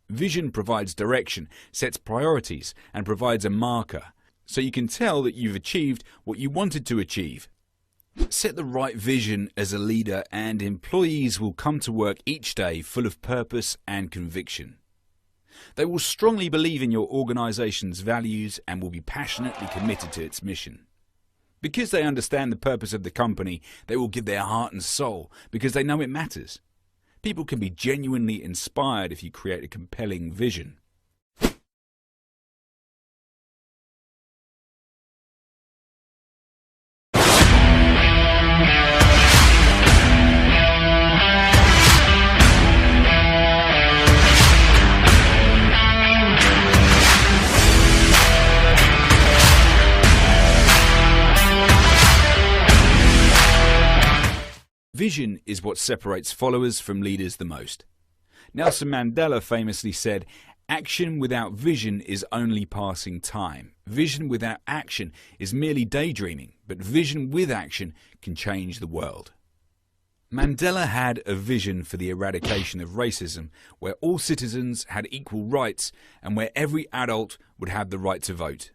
Vision provides direction, sets priorities, and provides a marker, so you can tell that you've achieved what you wanted to achieve. Set the right vision as a leader and employees will come to work each day full of purpose and conviction. They will strongly believe in your organisation's values and will be passionately committed to its mission. Because they understand the purpose of the company, they will give their heart and soul because they know it matters. People can be genuinely inspired if you create a compelling vision. Vision is what separates followers from leaders the most. Nelson Mandela famously said, "Action without vision is only passing time. Vision without action is merely daydreaming, but vision with action can change the world." Mandela had a vision for the eradication of racism, where all citizens had equal rights and where every adult would have the right to vote.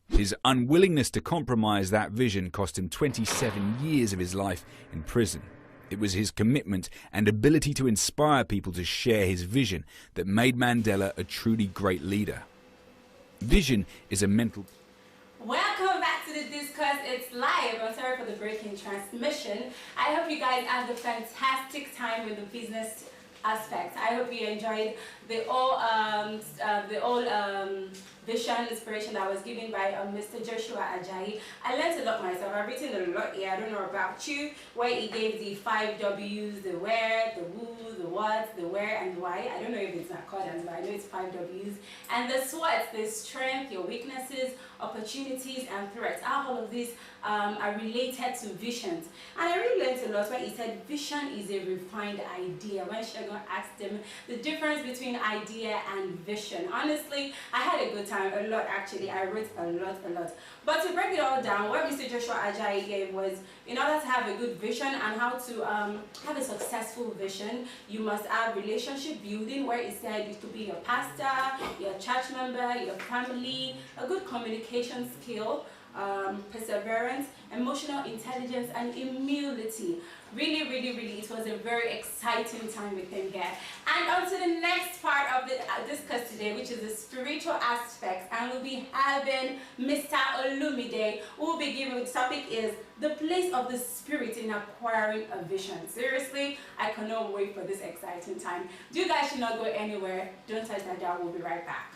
His unwillingness to compromise that vision cost him 27 years of his life in prison. It was his commitment and ability to inspire people to share his vision that made Mandela a truly great leader. Vision is a mental... Welcome back to the discuss. It's live. I'm sorry for the breaking transmission. I hope you guys had a fantastic time with the business aspects. I hope you enjoyed the all vision inspiration that was given by Mr. Joshua Ajayi. I learned a lot myself. I've written a lot here. I don't know about you, where he gave the 5 W's, the where, the who, the what, the where, and why. I don't know if it's not accordance, but I know it's 5 W's. And the SWOT, the strength, your weaknesses, opportunities, and threats. How all of these are related to visions. And I really learned a lot when he said vision is a refined idea. When Shagun asked him the difference between idea and vision. Honestly, I had a good time. A lot actually. I wrote a lot. But to break it all down, what Mr. Joshua Ajayi gave was, in order to have a good vision and how to have a successful vision, you must have relationship building, where he said it could be your pastor, your church member, your family, a good communication skill, perseverance, emotional intelligence, and humility. Really, it was a very exciting time with him here. And on to the next part of the discuss today, which is the spiritual aspect, and we'll be having Mr. Olumide, who will be giving, the topic is the place of the spirit in acquiring a vision. Seriously, I cannot wait for this exciting time. You guys should not go anywhere. Don't touch that dial. We'll be right back.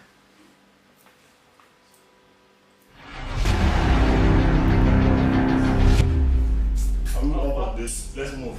I'm not about this. Let's move.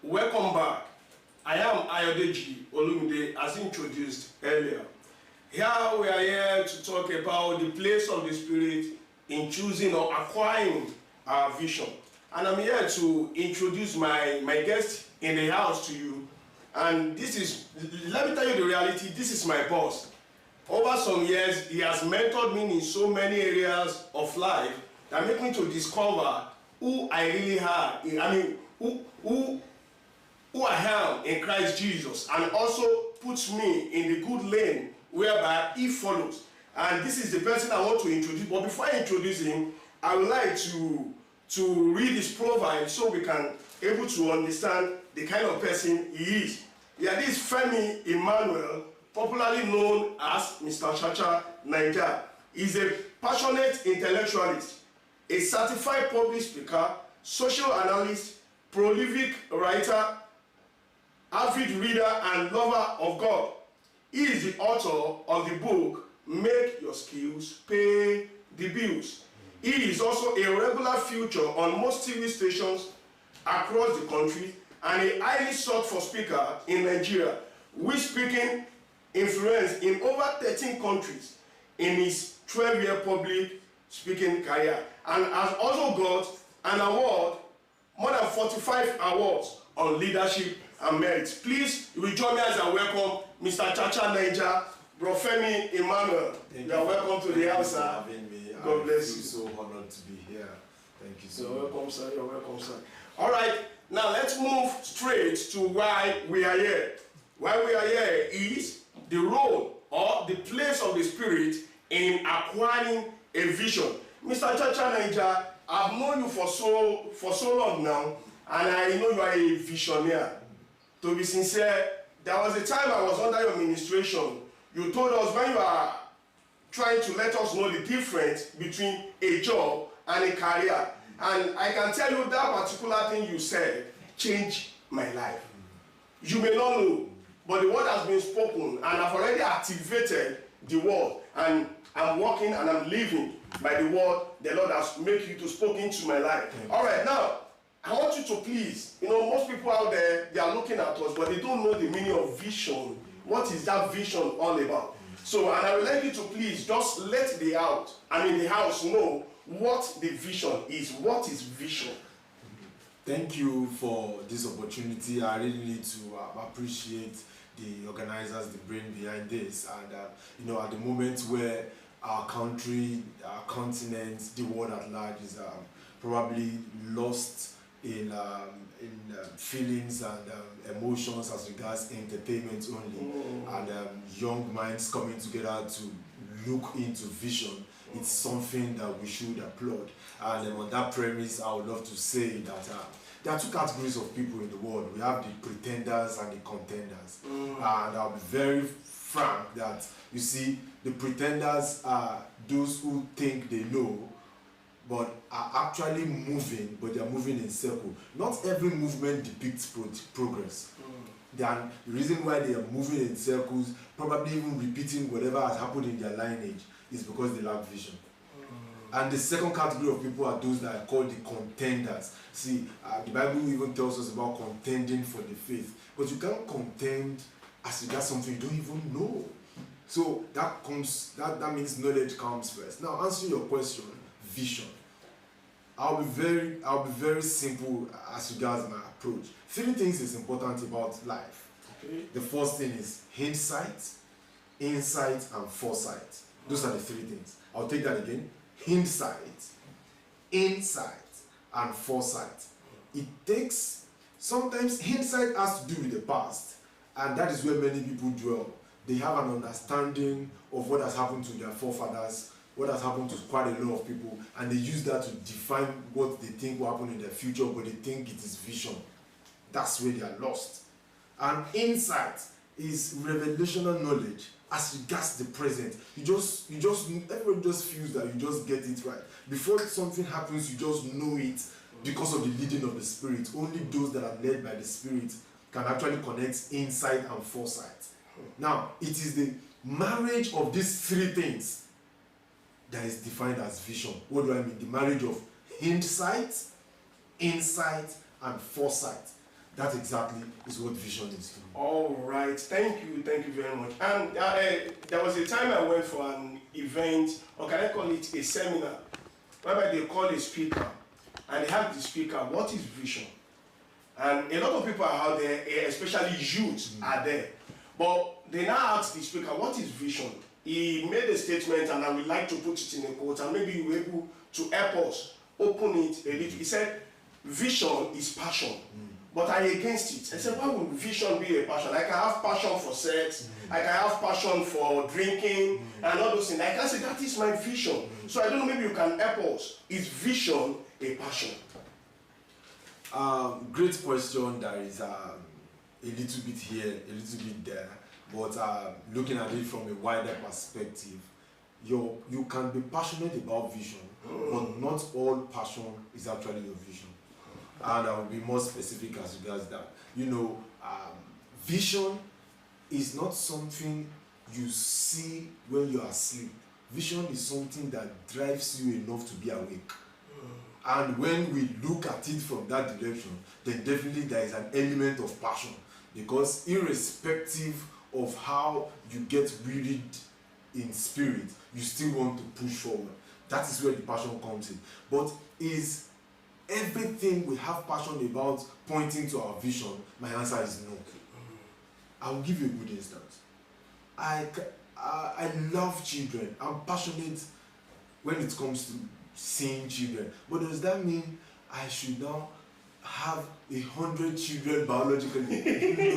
Welcome back. I am Ayodeji Olumide, as introduced earlier. Here we are here to talk about the place of the Spirit in choosing or acquiring our vision. And I'm here to introduce my guest in the house to you. And this is, let me tell you the reality, this is my boss. Over some years, he has mentored me in so many areas of life that make me to discover who I really am. I mean, who I am in Christ Jesus, and also puts me in the good lane whereby he follows. And this is the person I want to introduce. But before I introduce him, I would like to read his profile so we can able to understand the kind of person he is. Yeah, this is Femi Emmanuel, popularly known as Mr. Chacha Naija. He's a passionate intellectualist, a certified public speaker, social analyst, prolific writer, avid reader, and lover of God. He is the author of the book, Make Your Skills Pay the Bills. He is also a regular feature on most TV stations across the country and a highly sought for speaker in Nigeria, with speaking influence in over 13 countries in his 12-year public speaking career, and has also got an award, more than 45 awards on leadership and merit. Please, you will join me as I welcome Mr. Chacha Naija, Bro Femi Emmanuel. You are welcome to the house, sir. Having me. God bless you. So honored to be here. Thank you so You're much. welcome, sir. You're welcome, sir. All right, now let's move straight to why we are here. Why we are here is the role or the place of the Spirit in acquiring a vision. Mr. Chacha Naija, I've known you for so long now, and I know you are a visionary. To be sincere, there was a time I was under your administration. You told us when you are trying to let us know the difference between a job and a career. And I can tell you that particular thing you said changed my life. You may not know, but the word has been spoken, and I've already activated the word, and I'm walking and I'm living by the word the Lord has made you to speak into my life. All right, now, I want you to please, most people out there, they are looking at us, but they don't know the meaning of vision. What is that vision all about? So, and I would like you to please just let the house know what the vision is. What is vision? Thank you for this opportunity. I really need to appreciate the organizers, the brain behind this. And, at the moment where our country, our continent, the world at large is probably lost in feelings and emotions as regards entertainment only, and young minds coming together to look into vision, it's something that we should applaud. And on that premise, I would love to say that there are two categories of people in the world. We have the pretenders and the contenders. And I'll be very frank that, you see, the pretenders are those who think they know, but are actually moving, but they are moving in circle. Not every movement depicts progress. The reason why they are moving in circles, probably even repeating whatever has happened in their lineage, is because they lack vision. And the second category of people are those that are called the contenders. See, the Bible even tells us about contending for the faith, but you can't contend as regards something you don't even know. So that means knowledge comes first. Now, answering your question, vision. I'll be very simple as regards my approach. Three things is important about life. Okay. The first thing is hindsight, insight, and foresight. Those are the three things. I'll take that again. Hindsight, insight, and foresight. Sometimes hindsight has to do with the past, and that is where many people dwell. They have an understanding of what has happened to their forefathers, what has happened to quite a lot of people, and they use that to define what they think will happen in their future, but they think it is vision. That's where they are lost. And insight is revelational knowledge as regards the present. Everyone just feels that you just get it right. Before something happens, you just know it because of the leading of the Spirit. Only those that are led by the Spirit can actually connect insight and foresight. Now, it is the marriage of these three things that is defined as vision. What do I mean? The marriage of hindsight, insight, and foresight. that exactly is what vision is to me. All right, thank you very much. And there was a time I went for an event, or can I call it a seminar, whereby they call a speaker, and they have the speaker, what is vision? And a lot of people are out there, especially youths are there. But they now ask the speaker, what is vision? He made a statement, and I would like to put it in a quote, and maybe you were able to help us open it a little. He said, vision is passion. But I against it. I said, why would vision be a passion? I can have passion for sex, I can have passion for drinking, and all those things. I can say, that is my vision. So I don't know, maybe you can help us. Is vision a passion? Great question. There is a little bit here, a little bit there. But looking at it from a wider perspective, you can be passionate about vision, but not all passion is actually your vision. And I will be more specific as regards that. Vision is not something you see when you are asleep. Vision is something that drives you enough to be awake. And when we look at it from that direction, then definitely there is an element of passion. Because irrespective of how you get wearied in spirit, you still want to push forward. That is where the passion comes in. But is everything we have passion about pointing to our vision? My answer is no. I will give you a good instance. I love children. I'm passionate when it comes to seeing children. But does that mean I should now have 100 children biologically?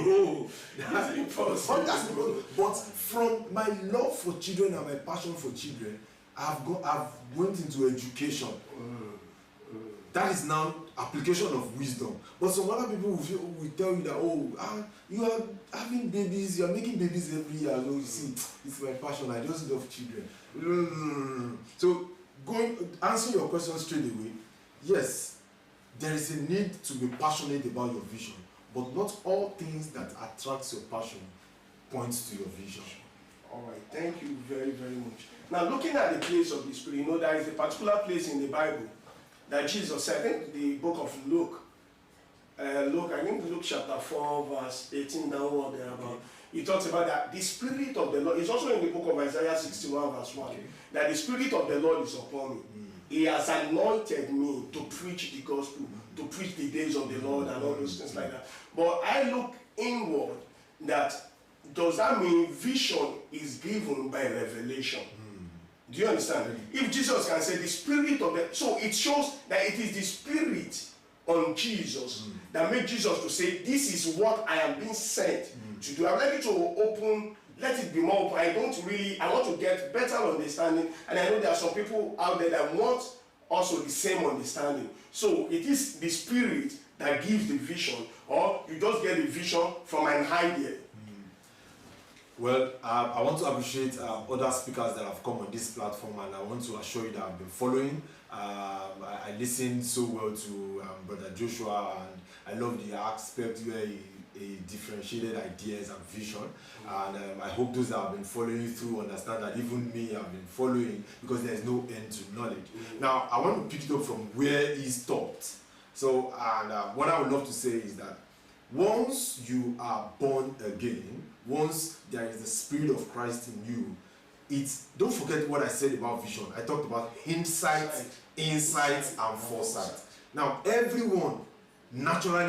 No, that's impossible. But from my love for children and my passion for children, I've went into education. That is now application of wisdom. But some other people will tell you that, you are having babies, you are making babies every year. No, you see, it's my passion. I just love children. So, answer your question straight away. Yes, there is a need to be passionate about your vision, but not all things that attracts your passion points to your vision. All right, thank you very, very much. Now, looking at the place of the Spirit, there is a particular place in the Bible that Jesus said, I think the book of Luke, Luke chapter 4, verse 18 downward thereabout. He talks about that the Spirit of the Lord, it's also in the book of Isaiah 61, verse 1, that the Spirit of the Lord is upon me. He has anointed me to preach the gospel, to preach the days of the Lord and all those things like that. But I look inward, that does that mean vision is given by revelation? Do you understand? If Jesus can say the Spirit of the... So it shows that it is the Spirit on Jesus that made Jesus to say, this is what I am being sent to do. I would like you to open, let it be more open. I want to get better understanding. And I know there are some people out there that want also the same understanding. So it is the Spirit that gives the vision, or you just get the vision from an idea. Well, I want to appreciate other speakers that have come on this platform, and I want to assure you that I've been following. I listened so well to Brother Joshua, and I love the aspect where he differentiated ideas and vision. And I hope those that have been following through understand that even me have been following, because there is no end to knowledge. Now, I want to pick it up from where he stopped. So, and what I would love to say is that once you are born again, once there is the Spirit of Christ in you, don't forget what I said about vision. I talked about insight, and foresight. Now, everyone natural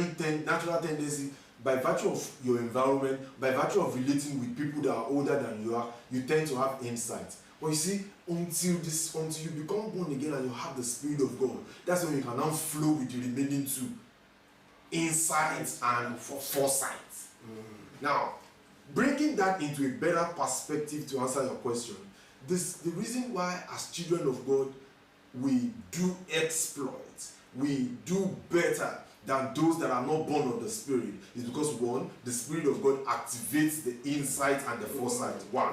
tendency, by virtue of your environment, by virtue of relating with people that are older than you are, you tend to have insight. But you see, until you become born again and you have the Spirit of God, that's when you can now flow with the remaining two, insight and foresight. Now, bringing that into a better perspective to answer your question, the reason why as children of God we do exploits, we do better than those that are not born of the Spirit is because, one, the Spirit of God activates the insight and the foresight. One.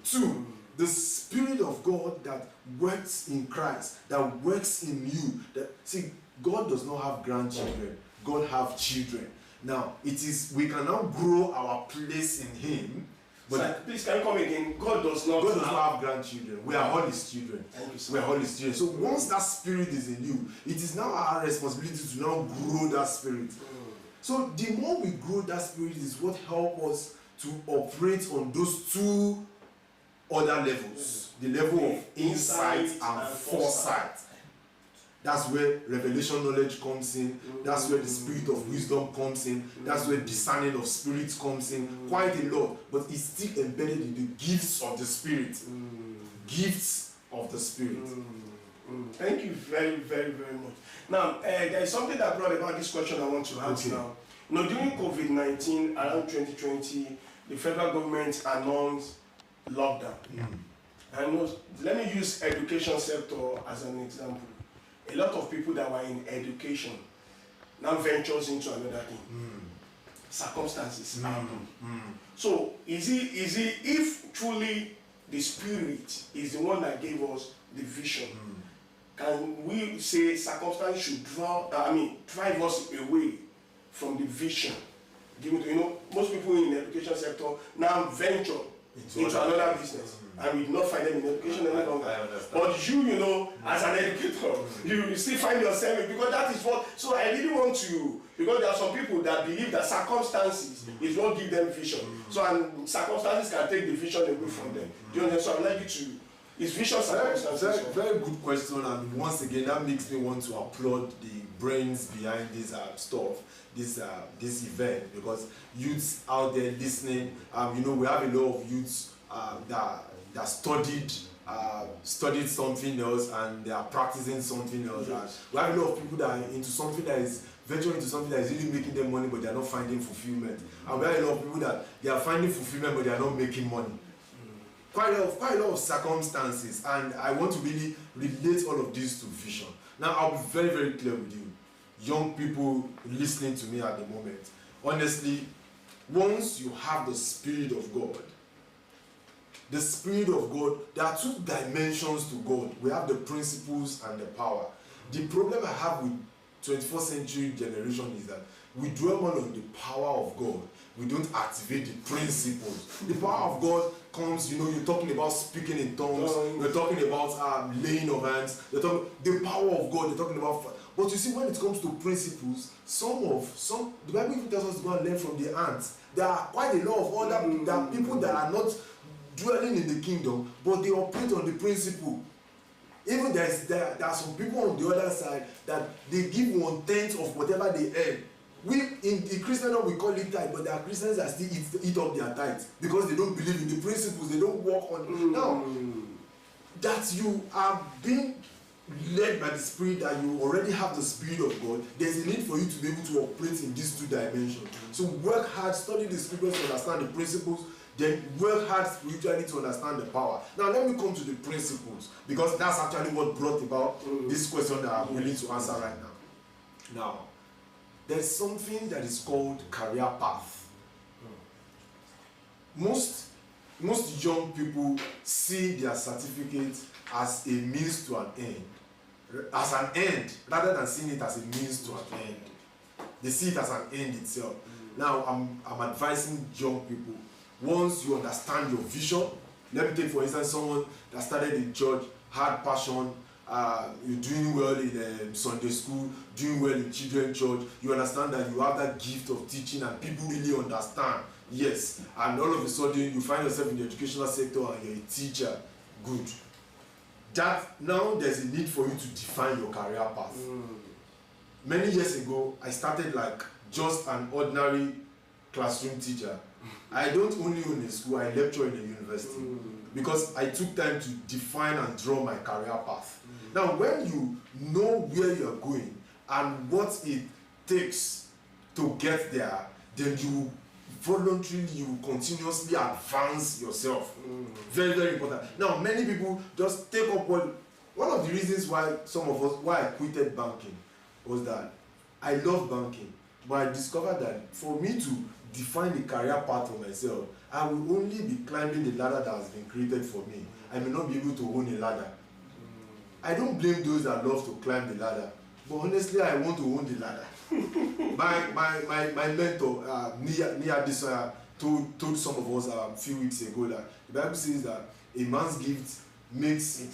Two, the Spirit of God that works in Christ, that works in you. See, God does not have grandchildren. God have children. Now, we can now grow our place in Him. But sir, please, can you come again? God does not have grandchildren. We are all His children. Thank you, sir. We are all His children. So once that Spirit is in you, it is now our responsibility to now grow that Spirit. So the more we grow that spirit is what help us to operate on those two other levels. The level of insight and foresight. That's where revelation knowledge comes in. That's where the spirit of wisdom comes in. That's where discerning of spirits comes in. Quite a lot, but it's still embedded in the gifts of the spirit. Gifts of the spirit. Thank you very, very, very much. Now, there is something that brought about this question I want to ask now. You know, during COVID-19, around 2020, the federal government announced lockdown. And let me use education sector as an example. A lot of people that were in education now ventures into another thing. Circumstances happen. So is it if truly the spirit is the one that gave us the vision, can we say circumstance should drive us away from the vision given to, most people in the education sector now venture into another business, and we do not find them in education any longer. But you, as an educator, you still find yourself, because that is what. So I really want to, because there are some people that believe that circumstances is what give them vision. So and circumstances can take the vision away from them. Do you understand? So I'd like you to. Is vision circumstances? Very good question, and once again, that makes me want to applaud the brains behind this stuff. This event, because youths out there listening, we have a lot of youths that studied something else and they are practicing something else. Yes. We have a lot of people that are into something that is venturing into something that is really making them money, but they are not finding fulfillment. And we have a lot of people that they are finding fulfillment, but they are not making money. Quite a lot of circumstances, and I want to really relate all of this to vision. Now, I'll be very, very clear with you. Young people listening to me at the moment, honestly, once you have the Spirit of God, there are two dimensions to God. We have the principles and the power. The problem I have with 21st century generation is that we dwell more on the power of God. We don't activate the principles. The power of God comes, you're talking about speaking in tongues, you're talking about laying of hands, you're talking the power of God, you're talking about. But you see, when it comes to principles, the Bible even tells us to go and learn from the ants. There are quite a lot of other there are people that are not dwelling in the kingdom, but they operate on the principle. Even there are some people on the other side that they give 1/10 of whatever they earn. We in the Christendom we call it tithe, but there are Christians that still eat up their tithe because they don't believe in the principles, they don't work on. Now that you are being led by the Spirit, that you already have the Spirit of God, there's a need for you to be able to operate in these two dimensions. So work hard, study the scriptures to understand the principles, then work hard spiritually to understand the power. Now let me come to the principles, because that's actually what brought about this question that I'm willing to answer right now. Now, there's something that is called career path. Most young people see their certificate as a means to an end, rather than seeing it as a means to an end. They see it as an end itself. Now I'm advising young people, once you understand your vision, let me take for instance someone that started in church, had passion, you're doing well in Sunday school, doing well in children's church, you understand that you have that gift of teaching and people really understand. Yes, and all of a sudden you find yourself in the educational sector and you're a teacher. Good. That now there's a need for you to define your career path. Many years ago, I started like just an ordinary classroom teacher. I don't only own a school, I lecture in a university because I took time to define and draw my career path. Now, when you know where you're going and what it takes to get there, then you voluntarily, you continuously advance yourself. Very, very important. Now, many people just take up one of the reasons why I quitted banking was that I love banking, but I discovered that for me to define the career path for myself, I will only be climbing the ladder that has been created for me. I may not be able to own a ladder. I don't blame those that love to climb the ladder, but honestly, I want to own the ladder. my mentor, Nia Desoya, told some of us a few weeks ago that the Bible says that a man's gift makes it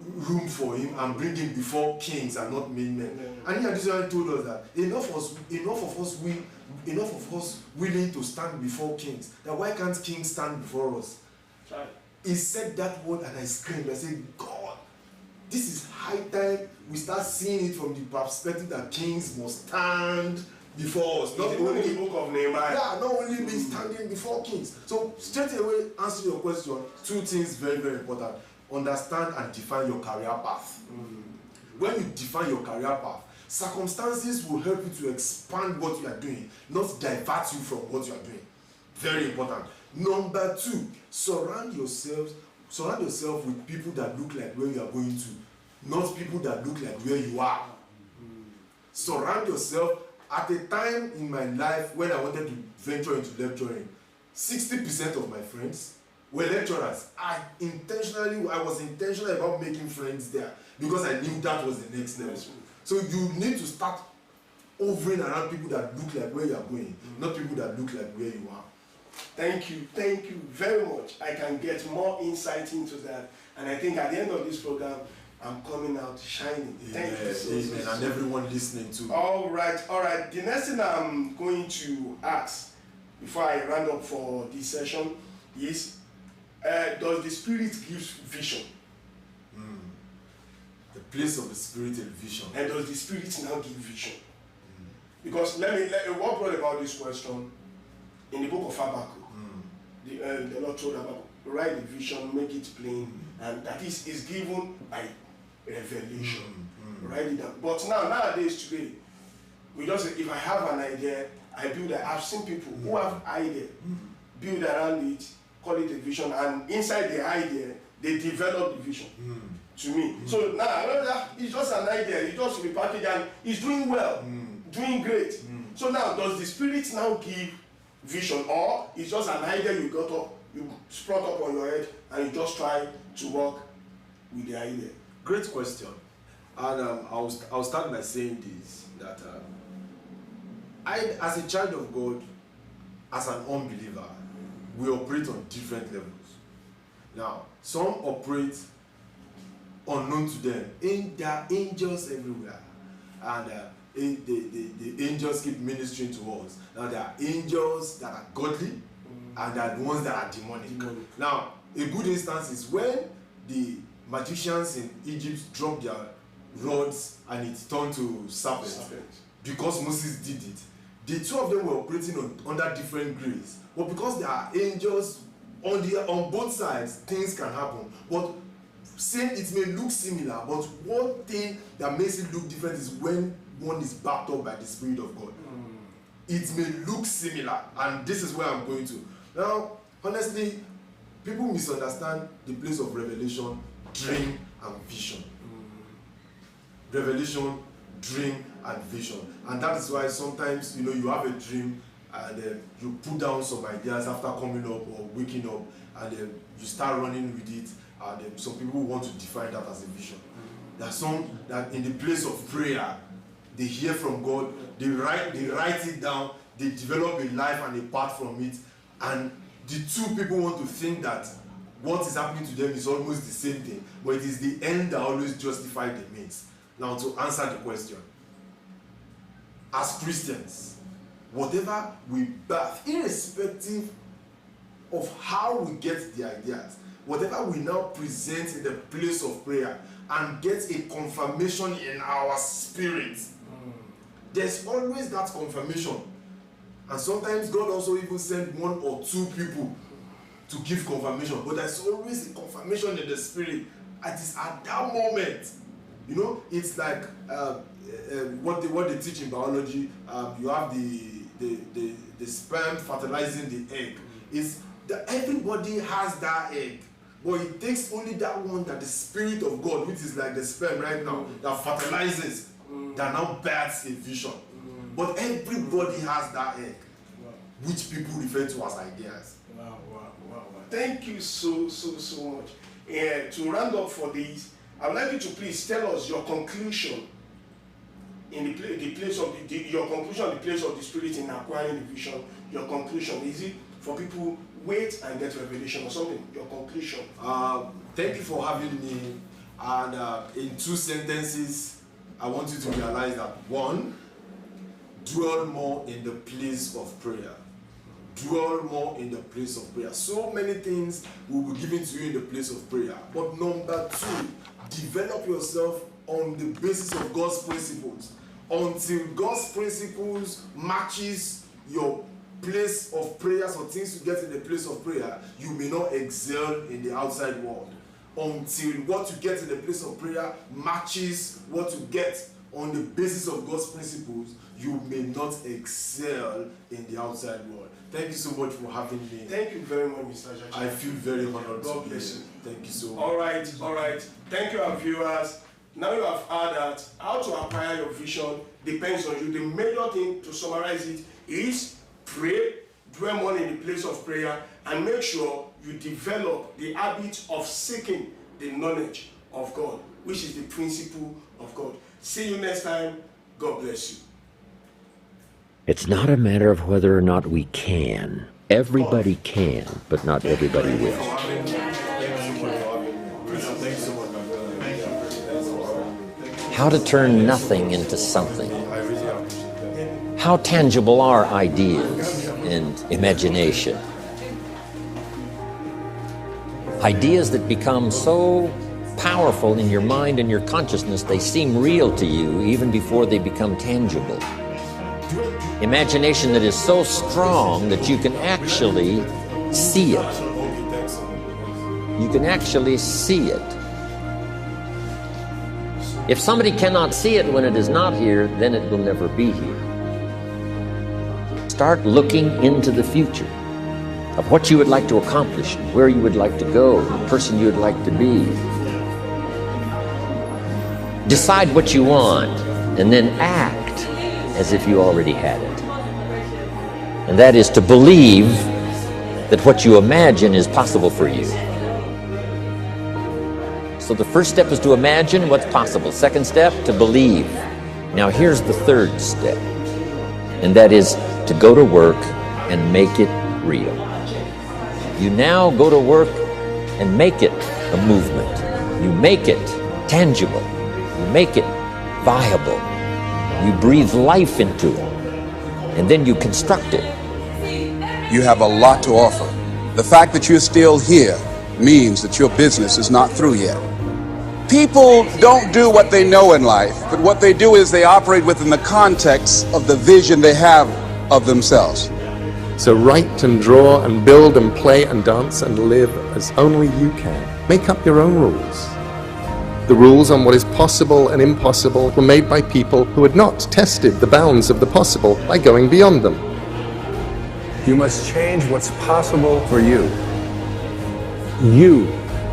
room for him and bring him before kings and not made men. And he additionally told us that enough of us willing to stand before kings. That why can't kings stand before us? Right. He said that word and I screamed. I said, God, this is high time we start seeing it from the perspective that kings must stand before us. Not only in the book of Nehemiah. Yeah, not only be standing before kings. So straight away, answer your question. Two things very, very important. Understand and define your career path. When you define your career path, circumstances will help you to expand what you are doing, not divert you from what you are doing. Very important. Number two, surround yourself with people that look like where you are going to, not people that look like where you are. Surround yourself. At a time in my life when I wanted to venture into lecturing, 60% of my friends were lecturers. I was intentional about making friends there because I knew that was the next level. So you need to start hovering around people that look like where you are going, not people that look like where you are. Thank you very much. I can get more insight into that, and I think at the end of this program, I'm coming out shining. Thank you so much. And everyone listening too. All right. The next thing I'm going to ask before I round up for this session is, does the Spirit give vision? The place of the Spirit and vision. And does the Spirit now give vision? Because what brought about this question, in the book of Habakkuk, the Lord told Habakkuk, write the vision, make it plain, and that is given by revelation. Write it down. But nowadays, today, we just say, if I have an idea, I build it. I've seen people who have idea, build around it, call it a vision, and inside the idea, they develop the vision. To me. So now, it's just an idea, it's just repackaged, and it's doing well, doing great. So now, does the Spirit now give vision, or it's just an idea you got up, you sprung up on your head, and you just try to work with the idea? Great question. And I'll start by saying this, that I, as a child of God, as an unbeliever, we operate on different levels. Now, some operate unknown to them. There are angels everywhere, and the angels keep ministering to us. Now, there are angels that are godly, and there are the ones that are demonic. Now, a good instance is when the magicians in Egypt dropped their rods and it turned to serpents. Because Moses did it. The two of them were operating under different grace. But because there are angels on both sides, things can happen. But saying it may look similar, but one thing that makes it look different is when one is backed up by the Spirit of God. It may look similar, and this is where I'm going to. Now, honestly, people misunderstand the place of revelation, dream, and vision. Revelation, dream, and vision. And that is why sometimes, you have a dream and you put down some ideas after coming up or waking up, and you start running with it. And some people want to define that as a vision. There are some that in the place of prayer, they hear from God, they write it down, they develop a life and a path from it, and the two people want to think that what is happening to them is almost the same thing, but it is the end that always justifies the means. Now, to answer the question, as Christians, whatever we birth, irrespective of how we get the ideas, whatever we now present in the place of prayer and get a confirmation in our spirit, there's always that confirmation. And sometimes God also even sends one or two people to give confirmation, but there's always a confirmation in the spirit. It is at that moment. It's like what they teach in biology. You have the sperm fertilizing the egg. It's that everybody has that egg, but it takes only that one that the Spirit of God, which is like the sperm right now, that fertilizes, that now births a vision. But everybody has that egg, which people refer to as ideas. Wow. Thank you so much. To round up for this, I would like you to please tell us your conclusion in the place of your conclusion on the place of the Spirit in acquiring the vision. Your conclusion, is it for people wait and get revelation or something? Your conclusion. Thank you for having me And in 2 sentences, I want you to realize that 1, dwell more in the place of prayer. Dwell more in the place of prayer. So many things will be given to you in the place of prayer. But number 2, develop yourself on the basis of God's principles. Until God's principles matches your place of prayers or things you get in the place of prayer, you may not excel in the outside world. Until what you get in the place of prayer matches what you get on the basis of God's principles, you may not excel in the outside world. Thank you so much for having me. Thank you very much, Mr. Jaji. I feel very honored. God bless you. Thank you so much. All right. Thank you, our viewers. Now you have heard that how to acquire your vision depends on you. The major thing, to summarize it, is pray, dwell more in the place of prayer, and make sure you develop the habit of seeking the knowledge of God, which is the principle of God. See you next time. God bless you. It's not a matter of whether or not we can. Everybody can, but not everybody will. How to turn nothing into something. How tangible are ideas and imagination? Ideas that become so powerful in your mind and your consciousness, they seem real to you even before they become tangible. Imagination that is so strong that you can actually see it. You can actually see it. If somebody cannot see it when it is not here, then it will never be here. Start looking into the future of what you would like to accomplish, where you would like to go, the person you would like to be. Decide what you want, and then act as if you already had it. And that is to believe that what you imagine is possible for you. So the first step is to imagine what's possible. Second step, to believe. Now here's the third step, and that is to go to work and make it real. You now go to work and make it a movement. You make it tangible. You make it viable. You breathe life into it, and then you construct it. You have a lot to offer. The fact that you're still here means that your business is not through yet. People don't do what they know in life, but what they do is they operate within the context of the vision they have of themselves. So write and draw and build and play and dance and live as only you can. Make up your own rules. The rules on what is possible and impossible were made by people who had not tested the bounds of the possible by going beyond them. You must change what's possible for you. You,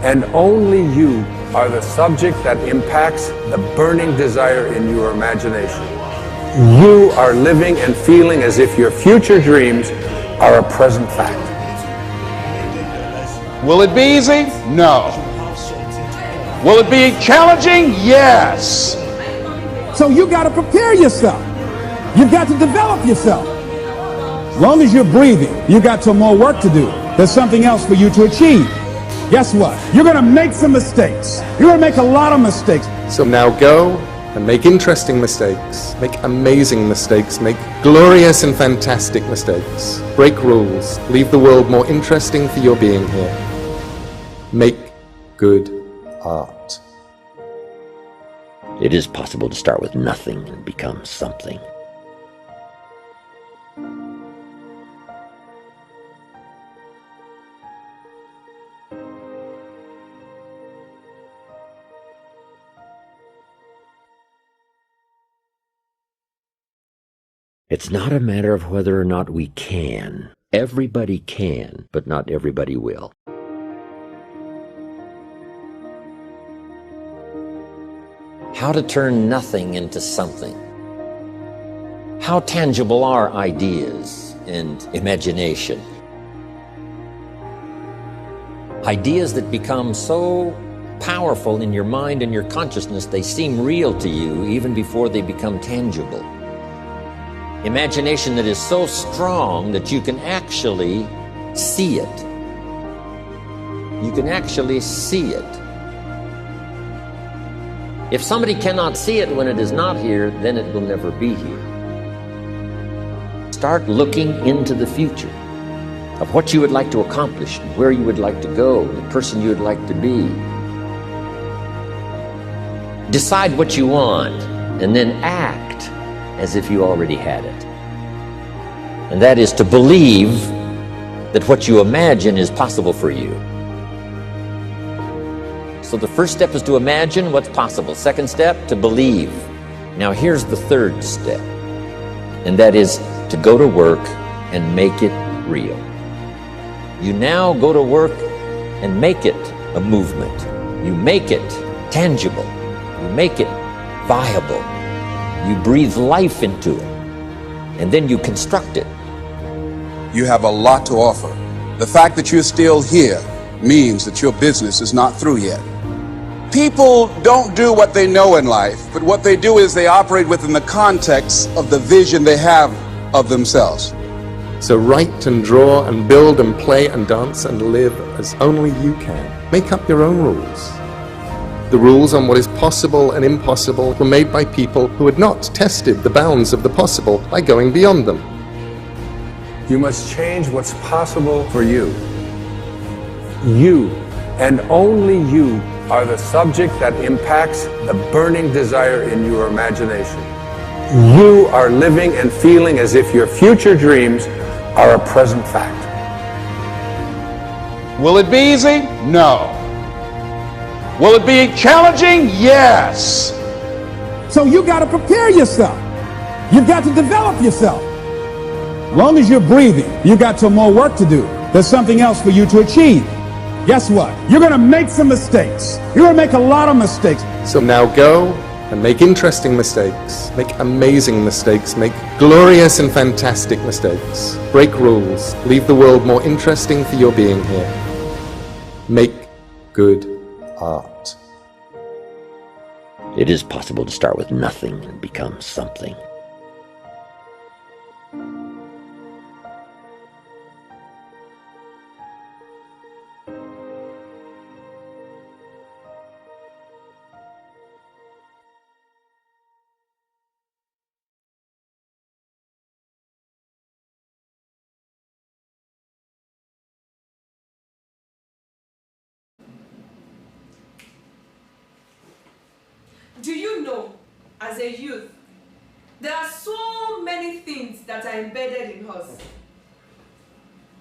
and only you, are the subject that impacts the burning desire in your imagination. You are living and feeling as if your future dreams are a present fact. Will it be easy? No. Will it be challenging? Yes. So you got to prepare yourself. You've got to develop yourself. As long as you're breathing, you got some more work to do. There's something else for you to achieve. Guess what? You're going to make some mistakes. You're going to make a lot of mistakes. So now go and make interesting mistakes, make amazing mistakes, make glorious and fantastic mistakes. Break rules, leave the world more interesting for your being here. Make good art. It is possible to start with nothing and become something. It's not a matter of whether or not we can. Everybody can, but not everybody will. How to turn nothing into something. How tangible are ideas and imagination? Ideas that become so powerful in your mind and your consciousness, they seem real to you even before they become tangible. Imagination that is so strong that you can actually see it. You can actually see it. If somebody cannot see it when it is not here, then it will never be here. Start looking into the future of what you would like to accomplish, and where you would like to go, the person you would like to be. Decide what you want, and then act as if you already had it. And that is to believe that what you imagine is possible for you. So the first step is to imagine what's possible. Second step, to believe. Now here's the third step, and that is to go to work and make it real. You now go to work and make it a movement. You make it tangible. You make it viable. You breathe life into it, and then you construct it. You have a lot to offer. The fact that you're still here means that your business is not through yet. People don't do what they know in life, but what they do is they operate within the context of the vision they have of themselves. So write and draw and build and play and dance and live as only you can. Make up your own rules. The rules on what is possible and impossible were made by people who had not tested the bounds of the possible by going beyond them. You must change what's possible for you. You, and only you, are the subject that impacts the burning desire in your imagination. You are living and feeling as if your future dreams are a present fact. Will it be easy? No. Will it be challenging? Yes. So you got to prepare yourself. You've got to develop yourself. As long as you're breathing, you got some more work to do. There's something else for you to achieve. Guess what? You're going to make some mistakes. You're going to make a lot of mistakes. So now go and make interesting mistakes, make amazing mistakes, make glorious and fantastic mistakes. Break rules, leave the world more interesting for your being here. Make good art. It is possible to start with nothing and become something. Do you know, as a youth, there are so many things that are embedded in us.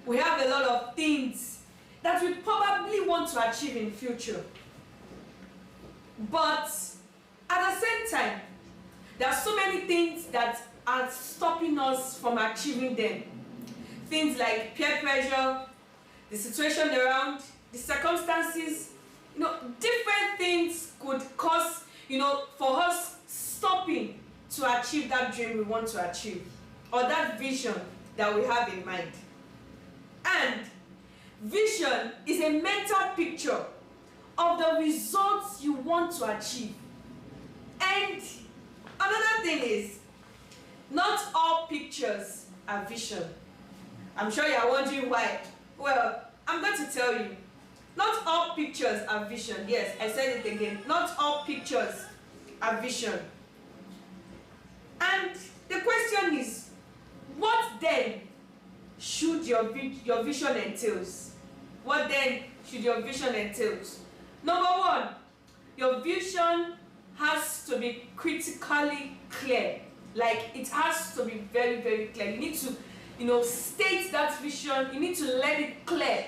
We have a lot of things that we probably want to achieve in future. But at the same time, there are so many things that are stopping us from achieving them. Things like peer pressure, the situation around, the circumstances, different things could cause for us stopping to achieve that dream we want to achieve, or that vision that we have in mind. And vision is a mental picture of the results you want to achieve. And another thing is, not all pictures are vision. I'm sure you're wondering why. Well, I'm going to tell you. Not all pictures are vision. Yes, I said it again. Not all pictures are vision. And the question is, what then should your vision entails? What then should your vision entails? Number one, your vision has to be critically clear. Like, it has to be very, very clear. You need to, state that vision. You need to let it clear.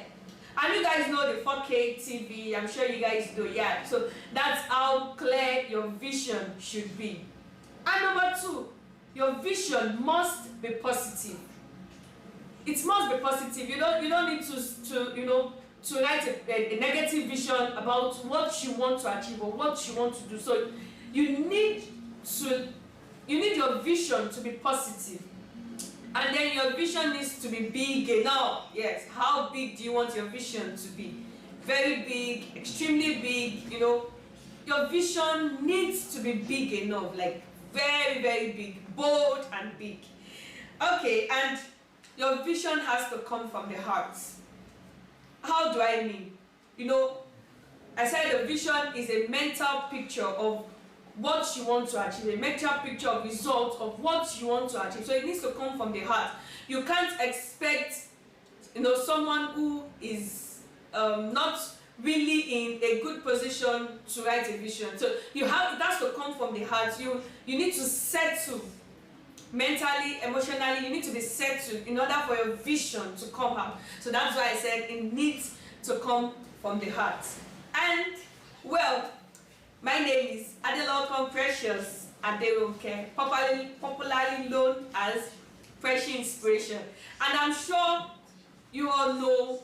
And you guys know the 4K TV, I'm sure you guys do, yeah. So that's how clear your vision should be. And number two, your vision must be positive. It must be positive. You don't need to write a negative vision about what you want to achieve or what you want to do. So you need your vision to be positive. And then your vision needs to be big enough. Yes, how big do you want your vision to be? Very big, extremely big, Your vision needs to be big enough, like very, very big, bold and big. Okay, and your vision has to come from the heart. How do I mean? I said the vision is a mental picture of what you want to achieve, a mental picture of result of what you want to achieve. So it needs to come from the heart. You can't expect, someone who is not really in a good position to write a vision. So it has to come from the heart. You need to settle mentally, emotionally. You need to be settled in order for your vision to come out. So that's why I said it needs to come from the heart. And well, my name is Adelokon Precious Aderonke, popularly known as Precious Inspiration. And I'm sure you all know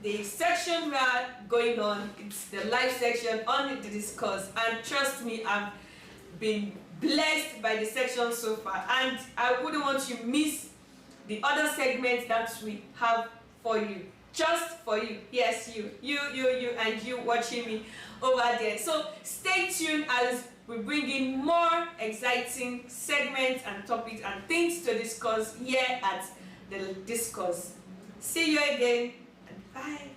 the section we are going on. It's the live section on the discourse, and trust me, I've been blessed by the section so far, and I wouldn't want you to miss the other segments that we have for you, just for you. Yes, you and you watching me over there. So stay tuned as we bring in more exciting segments and topics and things to discuss here at the discourse. See you again. Bye.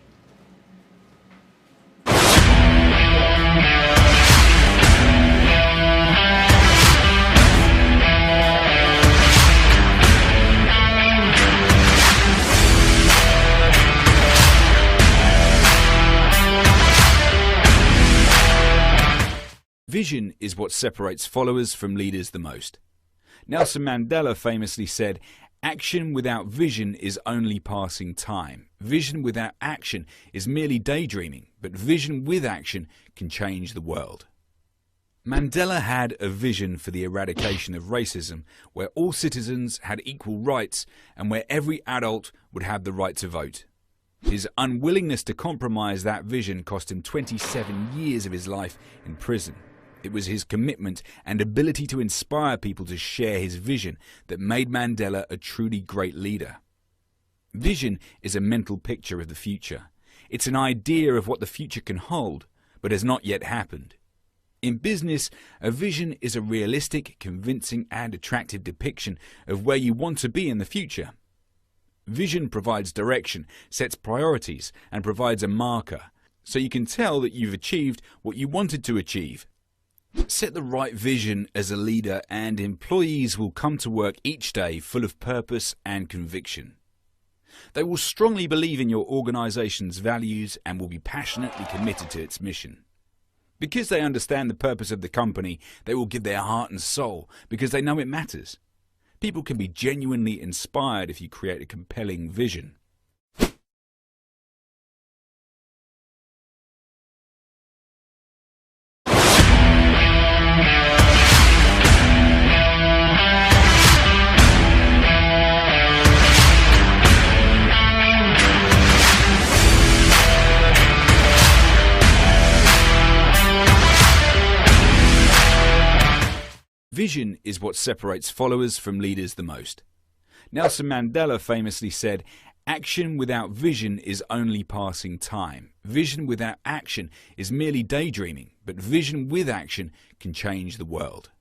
Vision is what separates followers from leaders the most. Nelson Mandela famously said, "Action without vision is only passing time. Vision without action is merely daydreaming, but vision with action can change the world." Mandela had a vision for the eradication of racism, where all citizens had equal rights and where every adult would have the right to vote. His unwillingness to compromise that vision cost him 27 years of his life in prison. It was his commitment and ability to inspire people to share his vision that made Mandela a truly great leader. Vision is a mental picture of the future. It's an idea of what the future can hold, but has not yet happened. In business, a vision is a realistic, convincing and attractive depiction of where you want to be in the future. Vision provides direction, sets priorities and provides a marker, so you can tell that you've achieved what you wanted to achieve. Set the right vision as a leader and employees will come to work each day full of purpose and conviction. They will strongly believe in your organization's values and will be passionately committed to its mission. Because they understand the purpose of the company, they will give their heart and soul because they know it matters. People can be genuinely inspired if you create a compelling vision. Vision is what separates followers from leaders the most. Nelson Mandela famously said, "Action without vision is only passing time. Vision without action is merely daydreaming, but vision with action can change the world."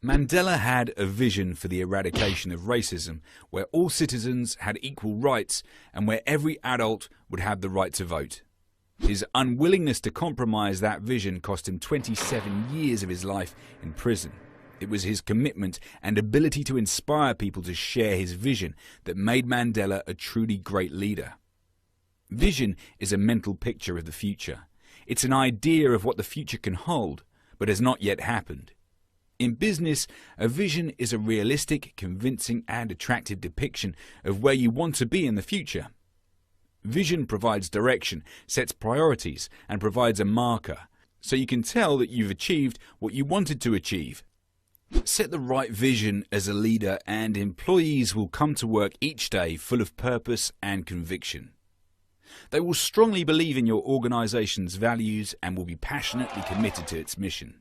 Mandela had a vision for the eradication of racism, where all citizens had equal rights and where every adult would have the right to vote. His unwillingness to compromise that vision cost him 27 years of his life in prison. It was his commitment and ability to inspire people to share his vision that made Mandela a truly great leader. Vision is a mental picture of the future. It's an idea of what the future can hold, but has not yet happened. In business, a vision is a realistic, convincing and attractive depiction of where you want to be in the future. Vision provides direction, sets priorities and provides a marker, so you can tell that you've achieved what you wanted to achieve. Set the right vision as a leader and employees will come to work each day full of purpose and conviction. They will strongly believe in your organization's values and will be passionately committed to its mission.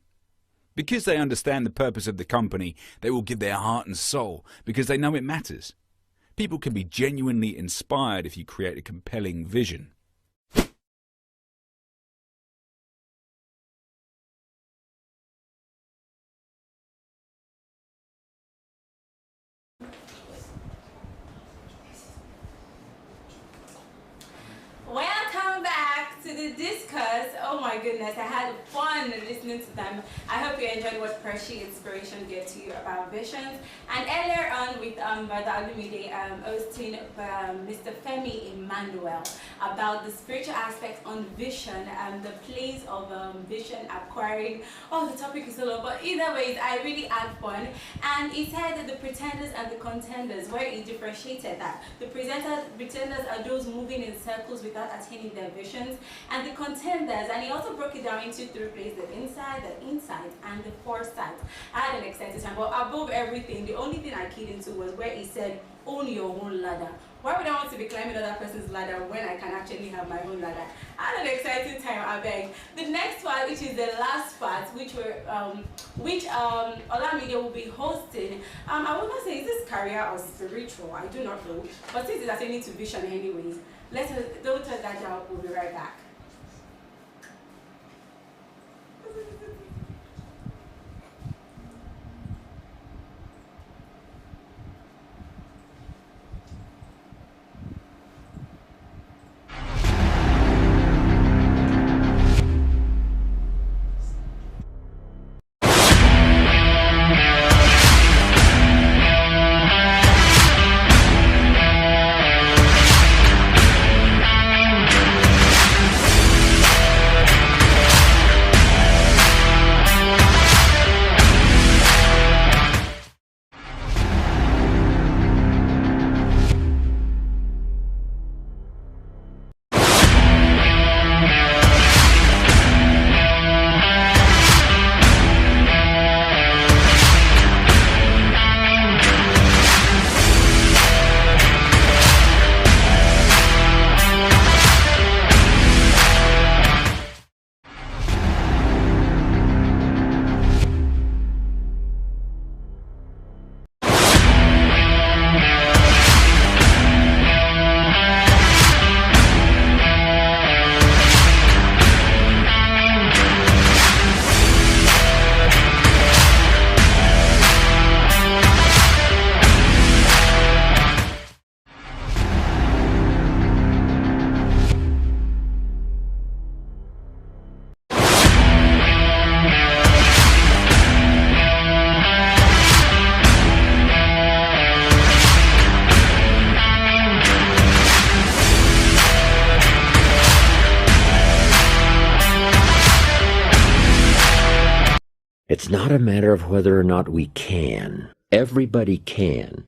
Because they understand the purpose of the company, they will give their heart and soul because they know it matters. People can be genuinely inspired if you create a compelling vision. Welcome back to the discuss. Oh my my goodness, I had fun listening to them. I hope you enjoyed what Precious Inspiration did to you about visions. And earlier on with Brother Alumide hosting Mr. Femi Emmanuel about the spiritual aspect on vision and the place of vision acquiring. Oh, the topic is so long, but either way, I really had fun. And he said that the pretenders and the contenders, where he differentiated that the pretenders are those moving in circles without attaining their visions, and the contenders, and he also broke it down into 3 places: the inside, and the foresight. I had an exciting time, but above everything, the only thing I keyed into was where he said, own your own ladder. Why would I want to be climbing other person's ladder when I can actually have my own ladder? I had an exciting time, I beg. The next part, which is the last part, which Olamide will be hosting. I will not say, is this career or spiritual? I do not know. But since it's attending to vision anyways, don't tell that down. We'll be right back. It's not a matter of whether or not we can. Everybody can.